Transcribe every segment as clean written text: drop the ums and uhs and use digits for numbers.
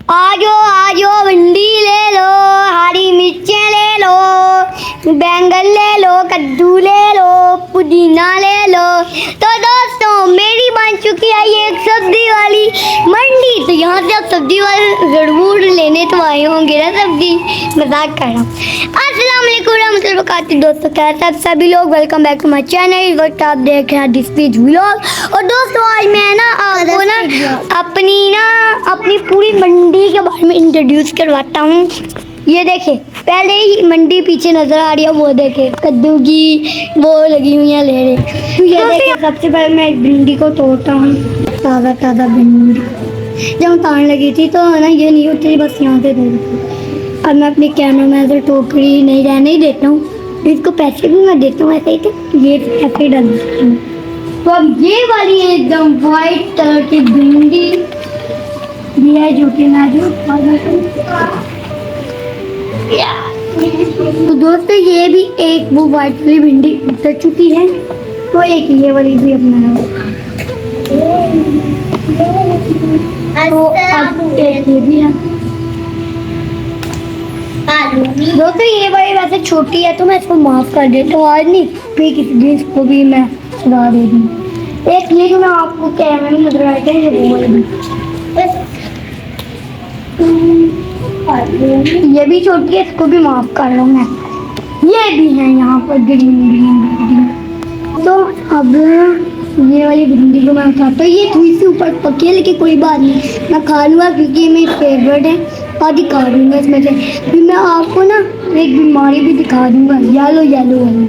आजो आजो भिंडी ले लो, हरी मिर्चें ले लो, बैंगन ले लो, कद्दू ले लो, पुदीना ले लो। तो दोस्तों मेरी बन चुकी है ये एक सब्जी वाली मंडी। तो यहाँ से आप सब्जी वाले जरूर लेने तो आए होंगे ना सब्जी, मजाक कर रहा हूँ। अस्सलाम वालेकुम रहमतुल्लाहि व बरकातहू। दोस्तों कैसे आप सभी लोग, welcome back to my channel. इस वक्त आप देख रहे हैं दिस इज व्लॉग। और दोस्तों आज मैं ना आपको ना अपनी पूरी मंडी के बारे में इंट्रोड्यूस करवाता हूँ। ये देखे पहले ही मंडी पीछे नजर आ रही है, वो देखे कद्दू की वो लगी हुई है लेरे। तो ये देखे सबसे पहले मैं एक भिंडी को तोड़ता हूँ, ताज़ा ताज़ा भिंडी। जब तान लगी थी तो ना ये नहीं होती, बस यहाँ से तोड़ती। अब मैं अपने कैमरा में ऐसे टोकरी नहीं रहने ही देता हूँ, इसको पैसे भी मैं देता हूँ ऐसे ही। तो ये ऐसे डाल देता हूँ। तो अब ये वाली है एकदम वाइट कलर की भिंडी भी है, जो कि मैं जो तो दोस्तों ये भी एक वो वाइट वाली भिंडी उतर चुकी है। तो एक ये वाली भी अपना तो अब एक ये भी है। दोस्तों ये वाली वैसे छोटी है तो मैं इसको माफ कर देता हूँ, आज नहीं फिर किसी दिन इसको भी मैं सुधा दे दूँ। एक ये जो मैं आपको कैमरे में नजर आए थे ये भी छोटी है, इसको भी माफ कर रहा हूँ मैं। ये भी है यहाँ पर ग्रीन ग्रीन ग्रीन। तो अब ये वाली भिंडी को मैं उठाता हूँ। ये थोड़ी सी ऊपर पकी है लेकिन कोई बात नहीं, मैं खा लूँगा क्योंकि ये मेरी फेवरेट है। और दिखा दूँगा इसमें से फिर मैं आपको ना एक बीमारी भी दिखा दूँगा, येलो येलो वाली,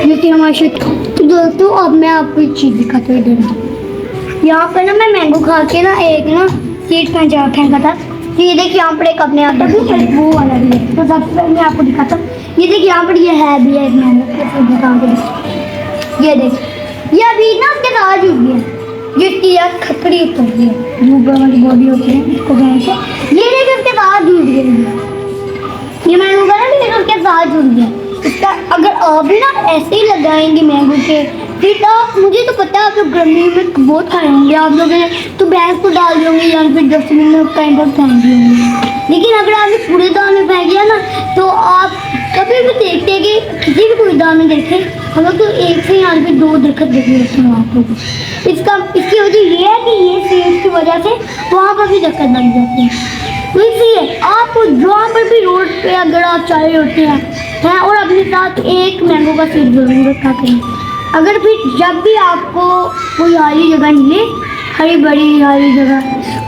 जो कि हमारे। तो दोस्तों अब मैं आपको एक चीज़ दिखाता हूँ इधर। यहाँ पर ना मैं मैंगो खा के ना एक ना सीट फेंका था। तो ये देखिए यहाँ पर एक अपने आप वो वाला भी है। तो सबसे पहले मैं आपको दिखाता हूँ। ये देखिए यहाँ पर ये है भी है एक मैंगो। ये देखिए ये अभी ना उसके साथ जुड़ गया, जिसकी यार खपड़ी उतर गई है, ऊपर वाली बॉडी होती है इसको कहें से। ये देखिए उसके साथ जुड़ गया, ये मैंगो का ना लेकिन उसके साथ जुड़ गया। इसका अगर आप भी ना ऐसे ही लगाएंगे मैंगो के फिर तो मुझे तो पता है आप लोग गर्मी में बहुत खाए होंगे, आप लोग तो भैंस को डाल देंगे या फिर डस्टबिन में कहीं पर फेंक देंगे। लेकिन अगर आपने पूरे दान में फेंक दिया ना तो आप कभी भी देखते हैं कि किसी भी कोई दान में देखें हम लोग तो एक से यहाँ पे 2 दरख्त देखे रखते हैं आप लोग। इसकी वजह ये है कि ये सेब की वजह से वहाँ पर भी दरख्त लग जाते हैं। तो इसलिए आपको जहाँ पर भी रोड पे अगर आप चाय होते हैं और अपने साथ एक मैंगो का सीड जरूर रखा करें। अगर फिर जब भी आपको कोई हरी जगह मिले, हरी बड़ी हरी जगह,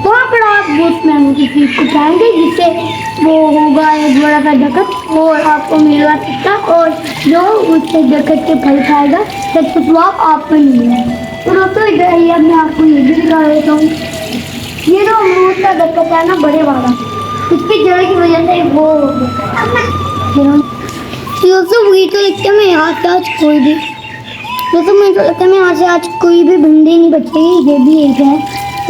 वहाँ पर आप उस मैंगो की सीड को खाएंगे, जिससे वो होगा एक बड़ा सा दरख्त और आपको मिलेगा सकता, और जो उससे दरख्त के फल खाएगा सब कुछ वो आपको मिलेगा। तो दोस्तों इधर अब मैं आपको ये भी दिखा देता हूँ। ये जो अमरूद का दरख्त है ना बड़े वाला, उसकी जड़ की वजह से वो हो गया। दोस्तों वही तो लगता है मैं यहाँ से आज कोई भी मैं यहाँ से आज कोई भी भिंडी नहीं बचेगी। ये भी एक है,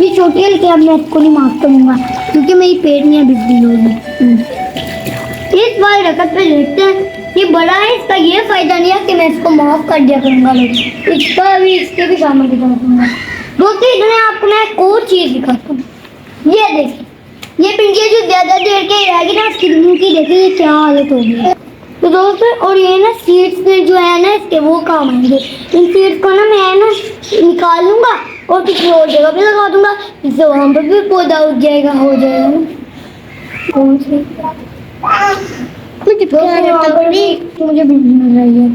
ये छोटी है लेकिन अब मैं इसको नहीं माफ करूँगा क्योंकि मेरी पेट में बिजली होगी। इस बार रकत पे देखते हैं, ये बड़ा है, इसका ये फायदा नहीं है कि मैं इसको माफ कर दिया करूँगा, लोग इसका भी इसके भी सामने दिखा दूँगा। दोस्तों इतने आपको मैं एक और चीज़ दिखाता हूँ। ये देखिए ये भिंडी जो ज़्यादा देर के रहेगी ना इसकी की देखिए ये क्या हालत होगी। तो दोस्तों और ये ना सीड्स में जो है ना इसके वो काम आएंगे। इन सीड्स को ना मैं ना निकाल लूँगा और किसी और जगह पे लगा दूँगा, जिससे वहाँ पर भी पौधा उग जाएगा, हो जाएगा ना। कौन से मुझे भिंडी मिल रही है।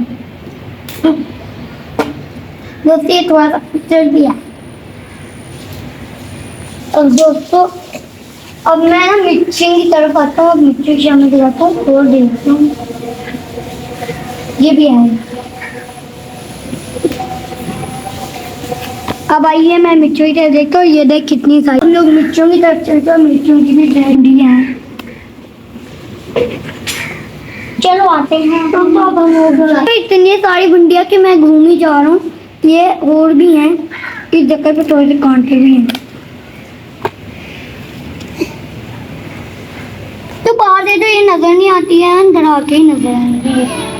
दोस्तों ये थोड़ा सा पिक्चर भी है। और दोस्तों अब मैं ना मिक्सिंग की तरफ आता हूँ, मिक्सी की सामने जाता हूँ और देखता हूँ। ये भी है। अब आइए मैं मिर्चों की तरफ देखता हूँ। ये देख कितनी सारी, हम लोग मिर्चों की तरफ चलते हैं, मिर्चों की भी भिंडी है। चलो आते हैं। तो इतनी सारी भिंडियाँ कि मैं घूम ही जा रहा हूँ। ये और भी हैं, इस जगह पे थोड़े से कांटे भी हैं। तो बाहर से तो ये नजर नहीं आती है, अंदर आके ही नजर आएंगे।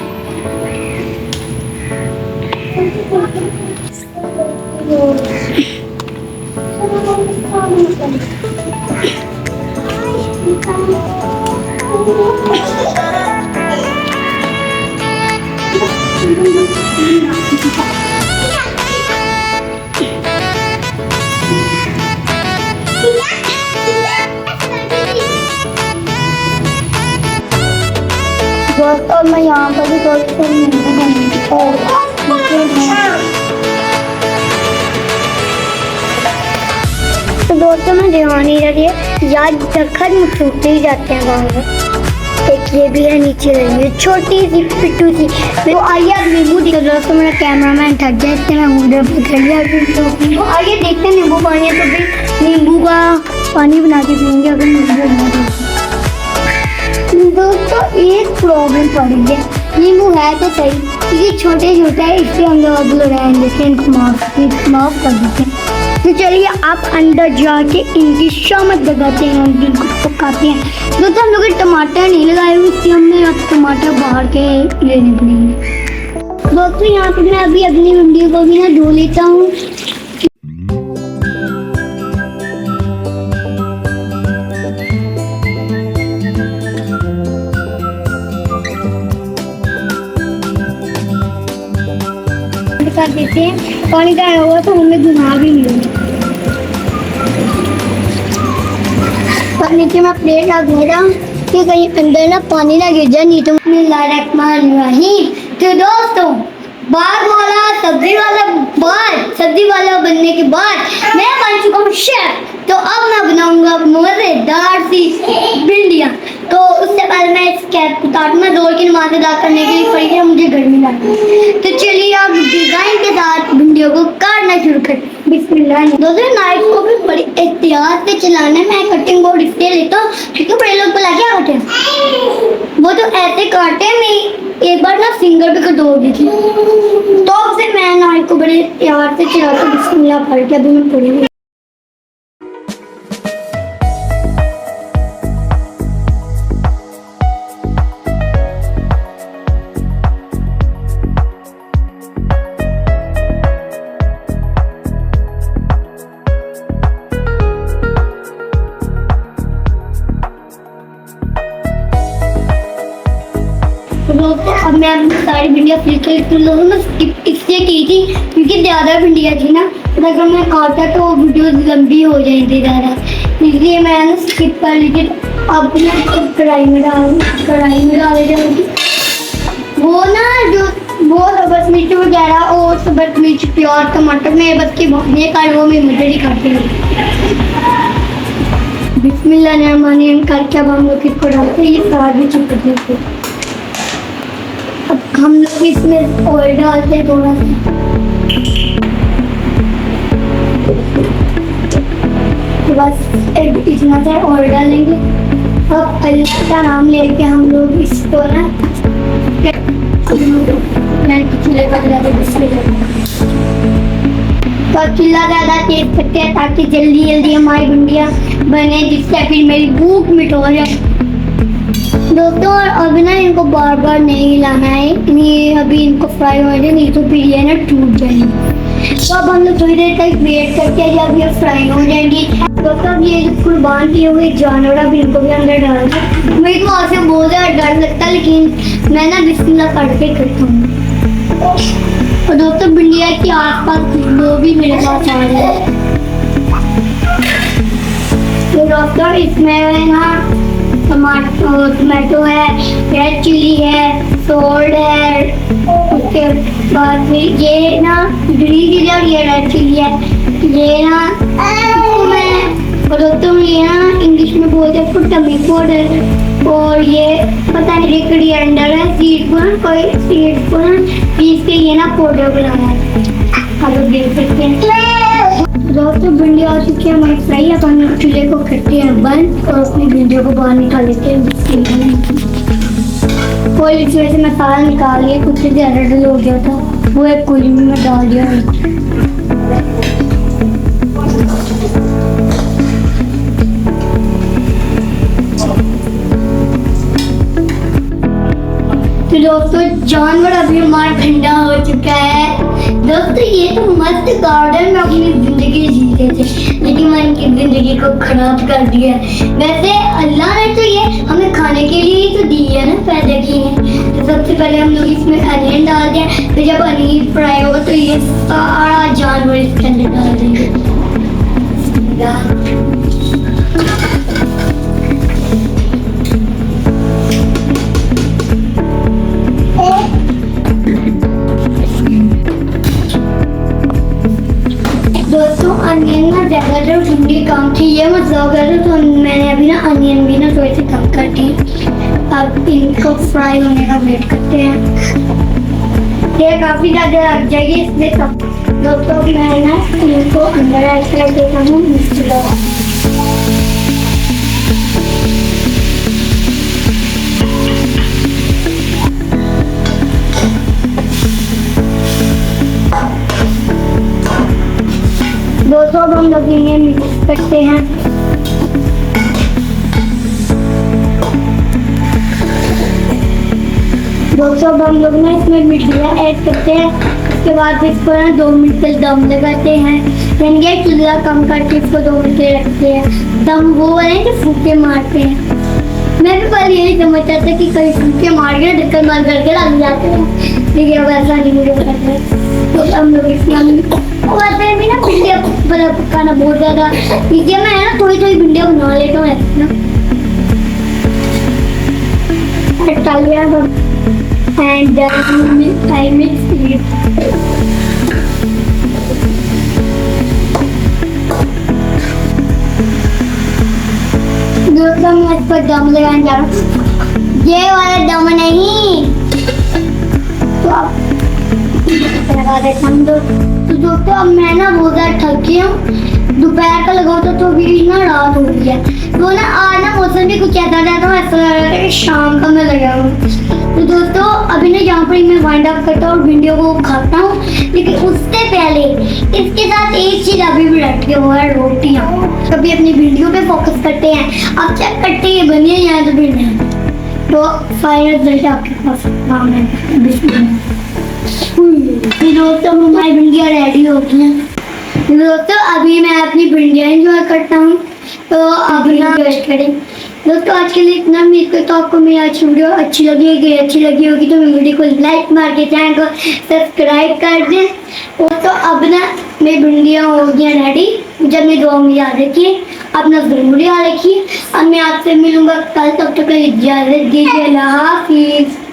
दोस्तों मैं यहाँ पर भी दोस्तों तो दोस्तों मैं ध्यान नहीं रही है यार, दरखत में छूटते ही जाते हैं वहाँ पर। एक ये भी है नीचे रही है छोटी सी पिट्टू सी। तो आइए अब नींबू दिखा। दोस्तों मेरा कैमरामैन थक गया इससे मैं उधर पकड़ लिया। तो आइए देखते हैं नींबू पानी है तो फिर नींबू का पानी बना के पियेंगे अगर नींबू बना तो। दोस्तों एक प्रॉब्लम पड़ी है, नींबू है तो सही क्योंकि छोटे छोटे है इसलिए हम लोग अब लगाएंगे जैसे इनको माफ कर देते हैं। तो चलिए आप अंदर जाके इनकी शामत लगाते हैं, हम इनको पकाते हैं। दोस्तों हम लोग टमाटर नहीं लगाए हुए इसलिए हमने अब टमाटर बाहर के लेने पड़ेंगे। दोस्तों यहाँ पर मैं अभी अपनी भिंडी को भी ना धो लेता हूँ। कर देते हैं, पानी का हुआ तो हमें गुनाह भी नहीं होगा। पर नीचे मैं प्लेट रख दे रहा हूँ कि कहीं अंदर ना पानी ना गिर जाए, नहीं तो बिस्मिल्लाहिर्रहमानिर्रहीम। तो दोस्तों सब्जी वाला बनने के बाद मैं बन चुका हूँ शेफ। तो अब मैं बनाऊंगा मजेदार सी भिंडियाँ। तो उससे पहले मैं इस कैप को काटूंगा, जोर की नमाज अदा करने के लिए पड़ी है, मुझे गर्मी लगी। तो चलिए आप डिजाइन के साथ भिंडियों को काटना शुरू करें। बिस्मिल्लाह। दोस्तों नाइफ को भी बड़ी एहतियात से चलाना है। मैं कटिंग बोर्ड इसलिए लेता हूँ क्योंकि बड़े लोग बोला क्या काटे वो तो ऐसे काटे। मैं एक बार ना सिंगर भी कटो दी थी तो फिर मैं नाइफ को बड़े एहतियात से चलाता हूँ। बिस्मिल्लाह पढ़ के अभी मैं पढ़ी। अब मैं अपनी सारी भिंडियाँ स्किप इसलिए की थी क्योंकि ज़्यादा भिंडियाँ थी ना, अगर मैं काटा तो वीडियो लंबी हो जाएगी ज़्यादा, इसलिए मैं स्किप कर ली थी। अब मैं कढ़ाई में डाल जाऊँगी वो ना जो वो सब्ज़ मिर्च वगैरह और सब्ज़ मिर्च प्याज टमाटर में बस के भुनने का वो मैं मुझे ही करती हूँ। बिस्मिल्लाहिर्रहमानिर्रहीम करके अब हम लोग इसको डालते हैं। ये सारी चीज़ें अब हम लोग इसमें ऑयल डालते हैं थोड़ा सा। तो बस इतना सा ऑयल डालेंगे। अब अल्लाह का नाम लेके हम लोग इसको ना चूल्हे पर चूल्हा ज़्यादा तेज करते हैं ताकि जल्दी जल्दी हमारी भिंडियाँ बने, जिससे फिर मेरी भूख मिटो जाए। दोस्तों अब ना इनको बार बार नहीं हिलाना है, ये अभी इनको फ्राई हो जाए, नहीं तो फिर ये ना टूट जाएंगे। तो अब हम लोग थोड़ी देर तक वेट करते हैं जब ये फ्राई हो जाएंगी। दोस्तों अब ये कुर्बान किए हुए जानवर अभी इनको भी अंदर डाल दें। मेरे को वहाँ से बहुत ज़्यादा डर लगता है लेकिन मैं ना बिस्मिल्लाह करके करता हूँ। और दोस्तों भिंडिया के आसपास वो भी मेरे पास आ रहे हैं। तो दोस्तों इसमें ना टमाटो है, रेड चिली है, सोल्ट है, उसके बाद फिर ये ना ग्रीन चिली और ये रेड चिली है। ये ना दोस्तों ये ना इंग्लिश में बोलते हैं टमेटो पाउडर, और ये पता नहीं कोरिएंडर है, सीड को ना पीस के ये ना पाउडर बनाना है। आप लोग देख सकते हैं। दोस्तों भिंडी आ चुकी है हमारी फ्राई। अब हम चूल्हे को करते हैं बंद और अपनी भिंडियों को बाहर निकाल लेते हैं। और इस वजह से मसाला निकाल लिया, कुछ ज़्यादा डल हो गया था, वो एक कुली में डाल दिया। तो दोस्तों जानवर अभी हमारा ठंडा हो चुका है। दोस्तों ये तो मस्त गार्डन में अपनी जिंदगी जीते थे, लेकिन मैंने इनकी जिंदगी को खराब कर दिया है। वैसे अल्लाह ने तो ये हमें खाने के लिए ही तो दी है ना, पैदा की है। तो सबसे पहले हम लोग इसमें अनियन डाल दें, फिर जब अनियन फ्राई होगा तो ये सारा जानवर इसके अंदर डाल देंगे। दोस्तों अनियन ना ज़्यादातर ठंडी कम थी, ये मतलब कर तो मैंने अभी ना अनियन भी ना थोड़ी सी कम कर दी। अब इनको फ्राई होने का वेट करते हैं। ये काफ़ी ज़्यादा लग जाएगी इसलिए सब। दोस्तों मैं ना इनको अंदर ऐड कर देता हूँ मिक्स लगा। दोस्तों अब हम लोग इन्हें मिक्स करते हैं। दोस्तों अब हम लोग ना इसमें मिर्चियाँ ऐड करते हैं। उसके बाद इसको ना 2 मिनट तक दम लगाते हैं, यानी कि चूल्हा कम करके इसको 2 मिनट तक रखते हैं। दम वो वाले कि फूके मारते हैं। मैं भी पहले यही समझता था कि कहीं फूके मार के ढक्कन मार करके लग जाते हैं, लेकिन अब ऐसा नहीं मुझे पता है। तो हम लोग इसमें वैसे भी ना भिंडियाँ पकाना बहुत ज़्यादा इसी मैं ना थोड़ी थोड़ी भिंडियाँ बना लेता हूँ ऐसे ना। And I mix it. दोस्तों मैं इस पर दम लगाने जा रहा हूँ, ये वाला दम नहीं। तो अब लगा देता हूँ। तो दोस्तों अब मैं ना बहुत ज़्यादा थकी हूँ, दोपहर का लगाओ तो अभी ना रात हो गई है। तो ना आज ना मौसम भी कुछ ऐसा था, तो ऐसा लग रहा था कि शाम का मैं लगा हूँ। तो दोस्तों अभी ना यहाँ पर मैं वाइंड अप करता हूँ और वीडियो को खाता हूँ, लेकिन उससे पहले इसके साथ एक चीज़ अभी भी रखी हुआ है, रोटियाँ। कभी अपनी वीडियो पे फोकस करते हैं, अब चेक करते हैं बनिए यहाँ तो भी नहीं। तो फाइनल रिजल्ट आपके पास दोस्तों हमारी भिंडियाँ रेडी हो गई हैं। दोस्तों अभी मैं अपनी भिंडियाँ एंजॉय करता हूँ, तो अब ना वेस्ट करें। दोस्तों आज के लिए इतना। मेरे को आपको मेरी आज वीडियो अच्छी लगी होगी तो मेरी वीडियो को लाइक मार के चैनल को सब्सक्राइब कर दें। तो अब ना मेरी भिंडियाँ हो गई रेडी। जब मैं दुआ में याद रखिए, अपना ज़रूर याद रखिए। अब मैं आपसे मिलूँगा कल, तब तक इजाज़त दीजिए। अल्लाह हाफिज़।